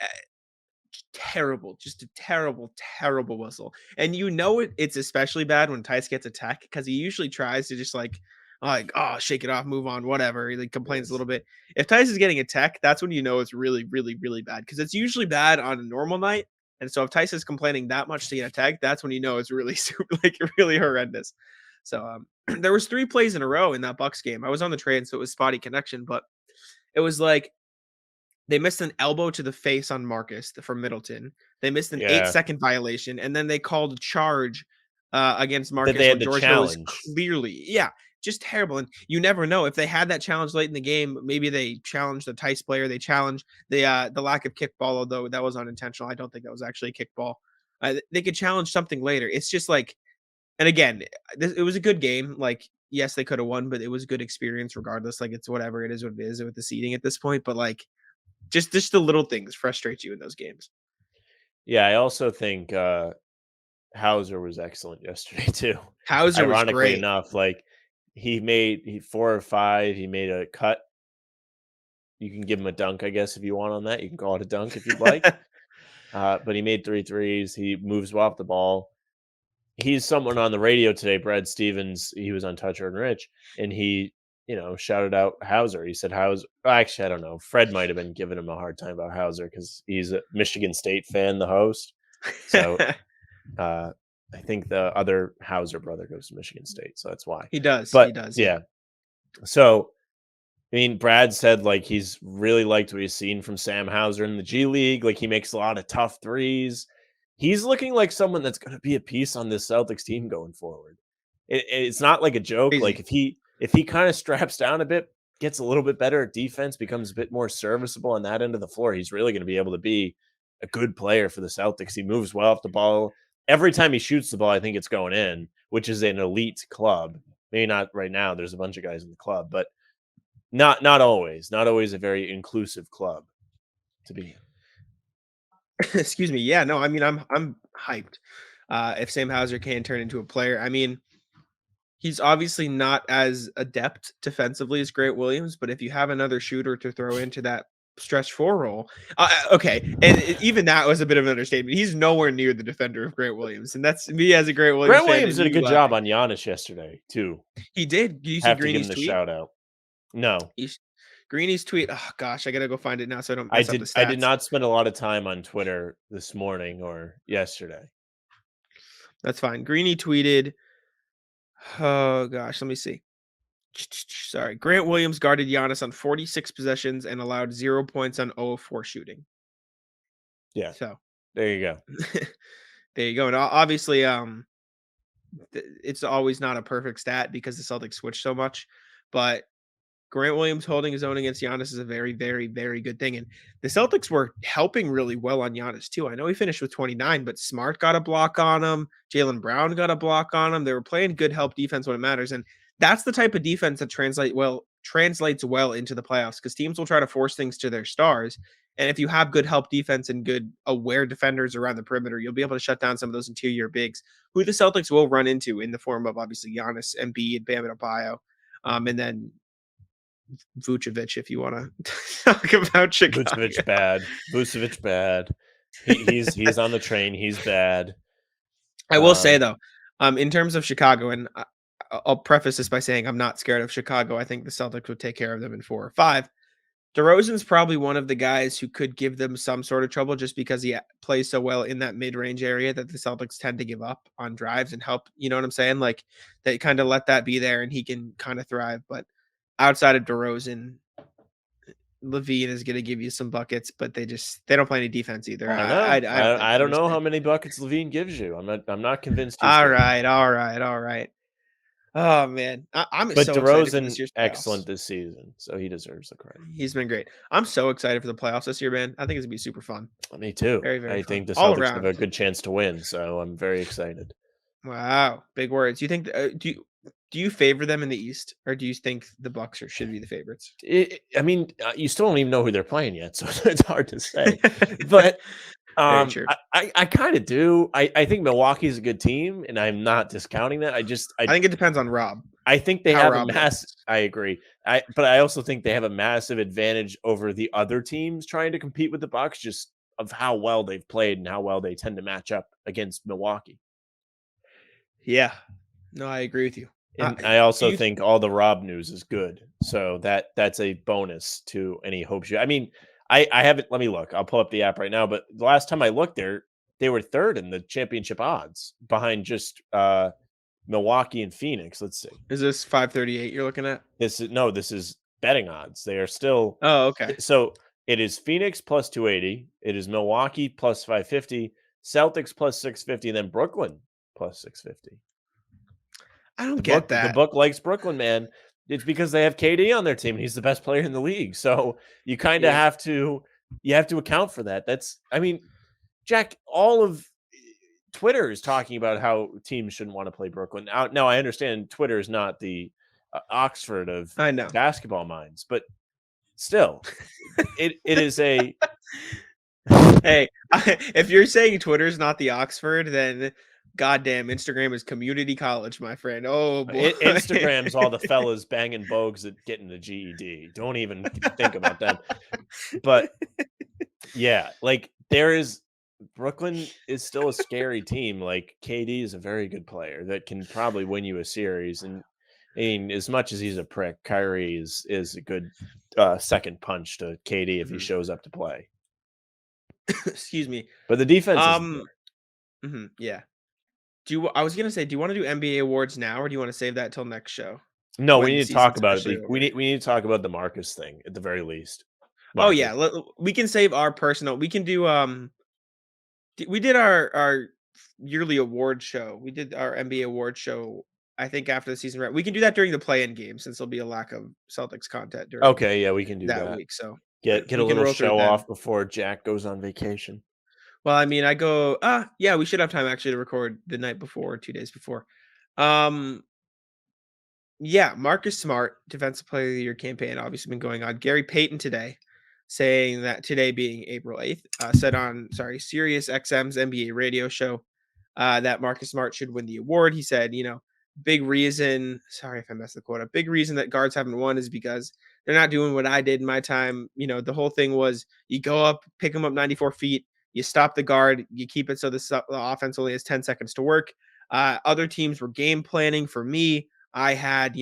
terrible, just a terrible, terrible whistle. And it's especially bad when Tice gets attacked because he usually tries to just like, oh, shake it off, move on, whatever. He like complains a Yes. little bit. If Tice is getting attacked, that's when you know it's really, really, really bad because it's usually bad on a normal night. And so if Tice is complaining that much to get attacked, that's when you know it's really super, like really horrendous. So there was 3 plays in a row in that Bucks game. I was on the train, so it was spotty connection, but it was like they missed an elbow to the face on Marcus from Middleton. They missed an eight Yeah. second violation, and then they called a charge against That they Marcus had when the George Hill is challenge. clearly, yeah, just terrible. And you never know if they had that challenge late in the game. Maybe they challenged the Tice player. They challenged the lack of kickball, although that was unintentional. I don't think that was actually a kickball. They could challenge something later. It's just like, and again, it was a good game. Like, yes, they could have won, but it was a good experience regardless. Like, it's whatever it is, what it is with the seeding at this point. But like, just the little things frustrate you in those games. Yeah, I also think Hauser was excellent yesterday too. Hauser was Ironically great. enough, like he 4 or 5. He made a cut. You can give him a dunk, I guess, if you want on that. You can call it a dunk if you'd like. But he made 3 threes. He moves well off the ball. He's someone on the radio today, Brad Stevens. He was on Toucher and Rich, and he, shouted out Hauser. He said Hauser. Actually, I don't know. Fred might have been giving him a hard time about Hauser because he's a Michigan State fan, the host. So I think the other Hauser brother goes to Michigan State, so that's why. He does. But He does. yeah, so I mean, Brad said like he's really liked what he's seen from Sam Hauser in the G League. Like he makes a lot of tough threes. He's looking like someone that's going to be a piece on this Celtics team going forward. It's not like a joke. Like Crazy. if he kind of straps down a bit, gets a little bit better at defense, becomes a bit more serviceable on that end of the floor, he's really going to be able to be a good player for the Celtics. He moves well off the ball. Every time he shoots the ball, I think it's going in, which is an elite club. Maybe not right now. There's a bunch of guys in the club, but not always. Not always a very inclusive club to be in. Excuse me. Yeah, no, I mean, I'm hyped. If Sam Hauser can turn into a player, I mean, he's obviously not as adept defensively as Grant Williams, but if you have another shooter to throw into that stretch four role, okay, and even that was a bit of an understatement. He's nowhere near the defender of Grant Williams, and that's me as a Grant Williams Grant fan. Williams did a And good job on Giannis yesterday too. He did. Do you see Have to give him Greeny's the tweet? shout out. No, Greeny's tweet. Oh gosh, I gotta go find it now so I don't I mess up the did. I did stats. not spend a lot of time on Twitter this morning or yesterday. That's fine. Greeny tweeted. Oh gosh, let me see. Sorry. Grant Williams guarded Giannis on 46 possessions and allowed 0 points on 0 of 4 shooting. Yeah, So there you go. there you go. And obviously, it's always not a perfect stat because the Celtics switch so much, but Grant Williams holding his own against Giannis is a very, very, very good thing. And the Celtics were helping really well on Giannis too. I know he finished with 29, but Smart got a block on him. Jaylen Brown got a block on him. They were playing good help defense when it matters. And that's the type of defense that translates well into the playoffs because teams will try to force things to their stars. And if you have good help defense and good aware defenders around the perimeter, you'll be able to shut down some of those interior bigs who the Celtics will run into in the form of obviously Giannis, Embiid, Bam Adebayo, and then Vucevic, if you want to talk about Chicago. Vucevic bad. Vucevic bad. He's on the train. He's bad. I will say though, in terms of Chicago, and I'll preface this by saying I'm not scared of Chicago. I think the Celtics would take care of them in 4 or 5. DeRozan's probably one of the guys who could give them some sort of trouble just because he plays so well in that mid-range area that the Celtics tend to give up on drives and help. You know what I'm saying? Like they kind of let that be there and he can kind of thrive. But outside of DeRozan, Levine is going to give you some buckets, but they don't play any defense either. I don't know. I don't know how understand. many buckets Levine gives you. I'm not convinced. All right. Oh man, I'm But so excited for DeRozan this year's playoffs. excellent this season, so he deserves the credit. He's been great. I'm so excited for the playoffs this year, man. I think it's gonna be super fun. Me too. Very, very I fun. think the All Celtics have around. a good chance to win, so I'm very excited. Wow, big words. You think? Do you favor them in the East, or do you think the Bucks should be the favorites? I mean, you still don't even know who they're playing yet, so it's hard to say. But Very true. I kind of do. I think Milwaukee's a good team, and I'm not discounting that. I think it depends on Rob. I think they How have a Rob massive. plays. I agree. But I also think they have a massive advantage over the other teams trying to compete with the Bucks, just of how well they've played and how well they tend to match up against Milwaukee. Yeah. No, I agree with you. And I also think all the Rob news is good, so that's a bonus to any hopes you. I mean, I haven't. Let me look. I'll pull up the app right now. But the last time I looked, they were third in the championship odds, behind just Milwaukee and Phoenix. Let's see. Is this 538 you're looking at? This is betting odds. They are still. Oh, okay. So it is Phoenix plus 280. It is Milwaukee plus 550. Celtics plus 650. And then Brooklyn plus 650. I don't get that. The book likes Brooklyn, man. It's because they have KD on their team. He's the best player in the league. So you kind of have to account for that. I mean, Jack, all of Twitter is talking about how teams shouldn't want to play Brooklyn. Now I understand Twitter is not the Oxford of I know. basketball minds, but still, it is a Hey, if you're saying Twitter's not the Oxford, then goddamn Instagram is community college, my friend. Oh boy. Instagram's all the fellas banging bogues that getting the GED. Don't even think about them. But yeah, like there is Brooklyn is still a scary team. Like KD is a very good player that can probably win you a series. And I mean, as much as he's a prick, Kyrie is a good second punch to KD if he Mhm. shows up to play. Excuse me. But the defense isn't Um, there. yeah. I was gonna say, do you want to do NBA awards now, or do you want to save that till next show No, we when the need to talk season's about it. officially over? We need to talk about the Marcus thing at the very least. Oh Marcus. yeah, we can save our personal. We can do we did our yearly award show. We did our NBA award show. I think after the season, we can do that during the play-in game since there'll be a lack of Celtics content during Okay, yeah, we can do that that. week. So Get a we can little roll through it show then. off before Jack goes on vacation. Well, I mean, I go, yeah, we should have time actually to record the night before, 2 days before. Um, Yeah, Marcus Smart, Defensive Player of the Year campaign, obviously been going on. Gary Payton today, saying that today being April 8th, said on, Sirius XM's NBA radio show that Marcus Smart should win the award. He said, big reason, sorry if I messed the quote up, big reason that guards haven't won is because they're not doing what I did in my time. The whole thing was you go up, pick them up 94 feet, you stop the guard, you keep it so the offense only has 10 seconds to work. Other teams were game planning for me. I had,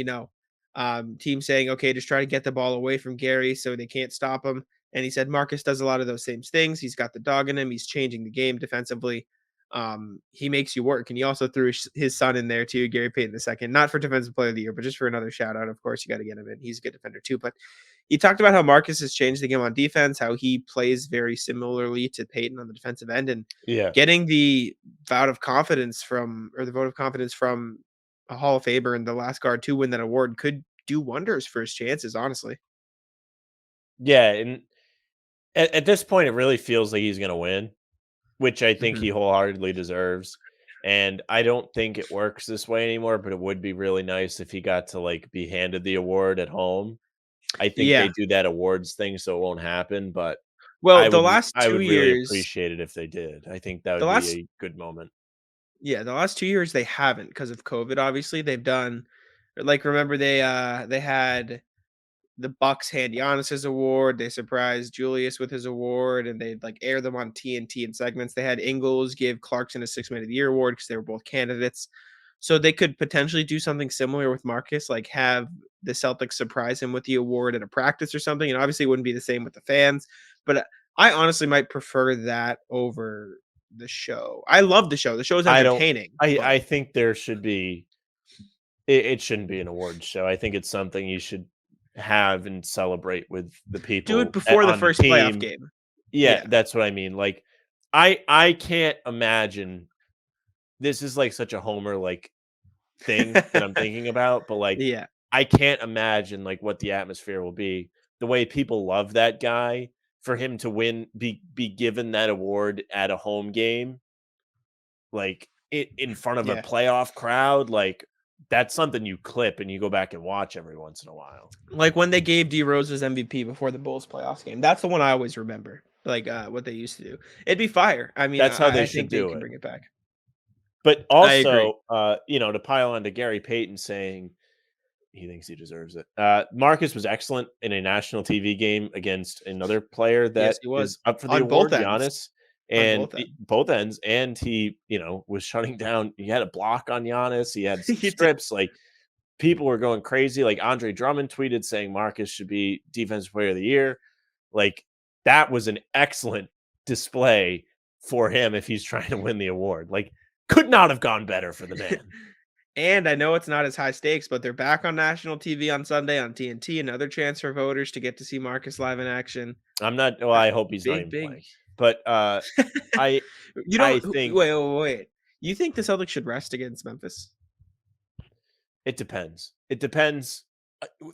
teams saying, okay, just try to get the ball away from Gary so they can't stop him. And he said Marcus does a lot of those same things. He's got the dog in him. He's changing the game defensively. He makes you work. And he also threw his son in there too, Gary Payton II, not for Defensive Player of the Year, but just for another shout out. Of course, you got to get him in. He's a good defender too. But he talked about how Marcus has changed the game on defense, how he plays very similarly to Payton on the defensive end, and Yeah. getting the vote of confidence from a Hall of Famer and the last guard to win that award could do wonders for his chances, honestly. Yeah, and at this point, it really feels like he's gonna win, which I think Mhm. he wholeheartedly deserves. And I don't think it works this way anymore, but it would be really nice if he got to like be handed the award at home. I think they Yeah. do that awards thing, so it won't happen. But Well, the last I 2 would really years appreciate it if they did. I think that the would be last a good moment. yeah, the last 2 years they haven't because of COVID, obviously. They've done like, remember they had the Bucks hand Giannis his award. They surprised Julius with his award, and they'd like air them on TNT in segments. They had Ingles give Clarkson a 6 Man of the Year award because they were both candidates. So they could potentially do something similar with Marcus, like have the Celtics surprise him with the award at a practice or something. And obviously, it wouldn't be the same with the fans, but I honestly might prefer that over the show. I love the show. The show is I don't. entertaining, but I think there should be. It shouldn't be an awards show. I think it's something you should have and celebrate with the do it people before the on the first playoff team. game. Yeah, Yeah. that's what I mean. Like, I can't imagine this is like such a homer like thing that I'm thinking about, but like Yeah. I can't imagine like what the atmosphere will be. The way people love that guy for him to win, be given that award at a home game, like in front of a Yeah. playoff crowd, like that's something you clip and you go back and watch every once in a while. Like when they gave D Rose's MVP before the Bulls playoffs game. That's the one I always remember. Like what they used to do. It'd be fire. I mean, That's how they I should think they do can it. bring it back. But I agree. also, to pile on to Gary Payton saying he thinks he deserves it. Marcus was excellent in a national TV game against another player Yes, that he was is up for the on both award, ends. Giannis, On and both ends. both ends. And he, was shutting down. He had a block on Giannis. He had some He did. strips. Like people were going crazy. Like Andre Drummond tweeted saying Marcus should be Defensive Player of the Year. Like that was an excellent display for him if he's trying to win the award. Like could not have gone better for the man. And I know it's not as high stakes, but they're back on national TV on Sunday on TNT. Another chance for voters to get to see Marcus live in action. I'm not. Well, Uh, I hope he's not big, even big. playing. But I You I don't think wait. You think the Celtics should rest against Memphis? it depends. It depends.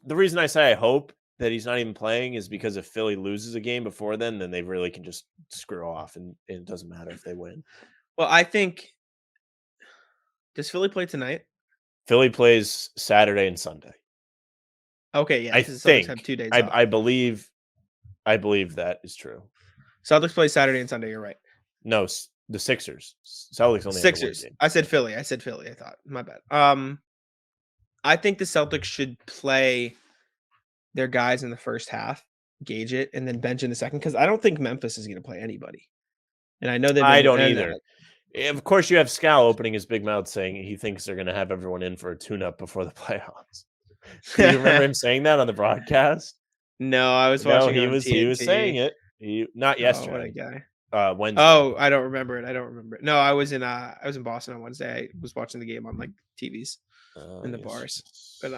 The reason I say I hope that he's not even playing is because if Philly loses a game before then they really can just screw off, and it doesn't matter if they win. Well, I think. Does Philly play tonight? Philly plays Saturday and Sunday. Okay, yeah, I because the Celtics have think. 2 days off. I believe that is true. Celtics play Saturday and Sunday. You're right. No, the Sixers. Celtics only have a one Sixers. game. I said Philly. I thought. My bad. I think the Celtics should play their guys in the first half, gauge it, and then bench in the second because I don't think Memphis is going to play anybody. And I know they've I been. don't either. Of course, you have Scal opening his big mouth saying he thinks they're going to have everyone in for a tune-up before the playoffs. Do you remember him saying that on the broadcast? No, I was No, watching he on was saying TNT. it. Not Oh, what a yesterday. guy. Wednesday. Oh, I don't remember it. No, I was in Boston on Wednesday. I was watching the game on like TVs in the bars. But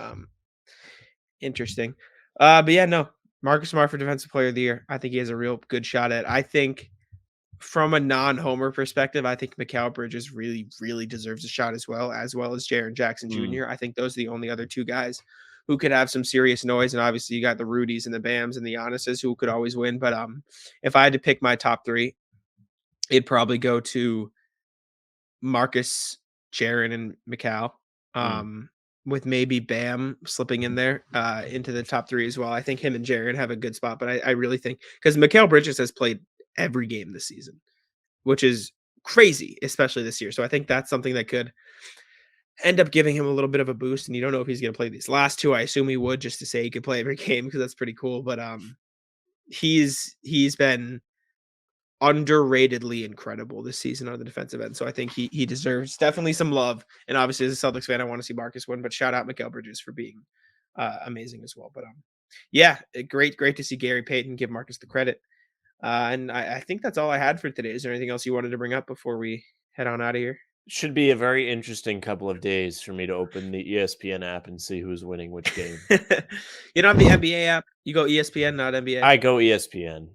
interesting. But yeah, no. Marcus Smart for Defensive Player of the Year. I think he has a real good shot at. I think from a non-homer perspective, I think Mikal Bridges really, really deserves a shot as well as Jaren Jackson Jr. I think those are the only other two guys who could have some serious noise. And obviously you got the Rudies and the Bams and the Giannis's who could always win. But if I had to pick my top three, it'd probably go to Marcus, Jaren, and Mikal. With maybe Bam slipping in there into the top three as well. I think him and Jaren have a good spot, but I really think because Mikal Bridges has played every game this season, which is crazy, especially this year. So I think that's something that could end up giving him a little bit of a boost. And you don't know if he's going to play these last two. I assume he would, just to say he could play every game because that's pretty cool. But he's been underratedly incredible this season on the defensive end. So I think he deserves definitely some love. And obviously as a Celtics fan, I want to see Marcus win, but shout out Mikal Bridges for being amazing as well. But yeah, great to see Gary Payton give Marcus the credit. And I think that's all I had for today. Is there anything else you wanted to bring up before we head on out of here? Should be a very interesting couple of days for me to open the ESPN app and see who's winning which game. You don't have the NBA app? You go ESPN, not NBA? I go ESPN.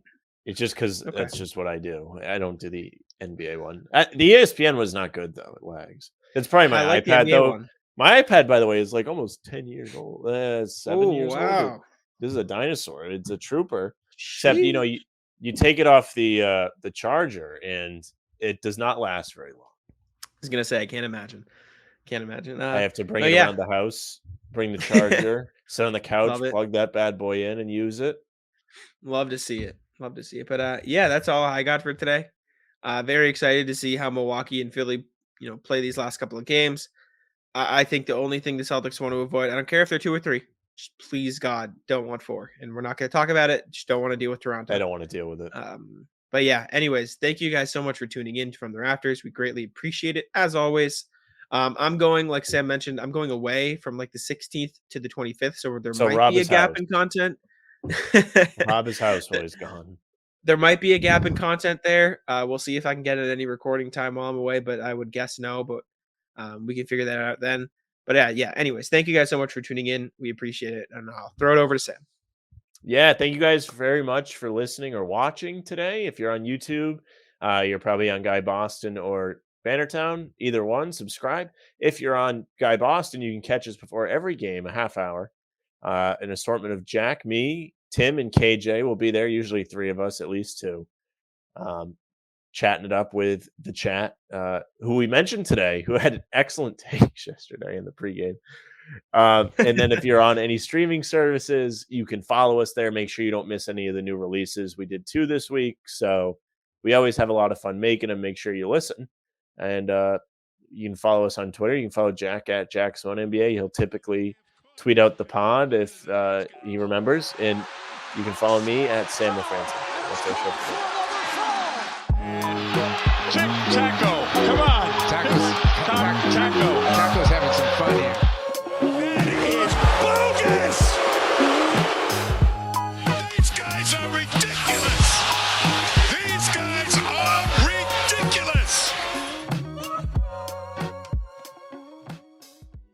It's just because Okay. that's just what I do. I don't do the NBA one. The ESPN was not good, though. It lags. It's probably my I like the iPad, NBA though. one. My iPad, by the way, is like almost 10 years old. 7 years old. Wow. This is a dinosaur. It's a trooper. Except, you take it off the charger, and it does not last very long. I was going to say, I can't imagine. I have to bring it around the house, bring the charger, sit on the couch, plug that bad boy in, and use it. Love to see it. But yeah, that's all I got for today. Very excited to see how Milwaukee and Philly, play these last couple of games. I think the only thing the Celtics want to avoid, I don't care if they're 2 or 3, just please God, don't want 4. And we're not going to talk about it. Just don't want to deal with Toronto. I don't want to deal with it. But yeah, anyways, thank you guys so much for tuning in From the Rafters. We greatly appreciate it as always. I'm going, like Sam mentioned, I'm going away from like the 16th to the 25th. So there might be a gap in content. Rob house was gone. There might be a gap in content there. We'll see if I can get at any recording time while I'm away, but I would guess no, but we can figure that out then. But yeah, anyways, thank you guys so much for tuning in. We appreciate it. And I'll throw it over to Sam. Yeah, thank you guys very much for listening or watching today. If you're on YouTube, you're probably on Guy Boston or Bannertown. Either one, subscribe. If you're on Guy Boston, you can catch us before every game, a half hour. An assortment of Jack, me, Tim, and KJ will be there. Usually 3 of us, at least 2. Chatting it up with the chat, who we mentioned today, who had excellent takes yesterday in the pregame. And then if you're on any streaming services, you can follow us there. Make sure you don't miss any of the new releases. We did 2 this week, so we always have a lot of fun making them. Make sure you listen. And you can follow us on Twitter. You can follow Jack at Jackson1NBA. He'll typically tweet out the pod if he remembers. And you can follow me at Sam LaFrancis. That's our show for today. Taco, come on. Taco's having some fun here. That is bogus. These guys are ridiculous.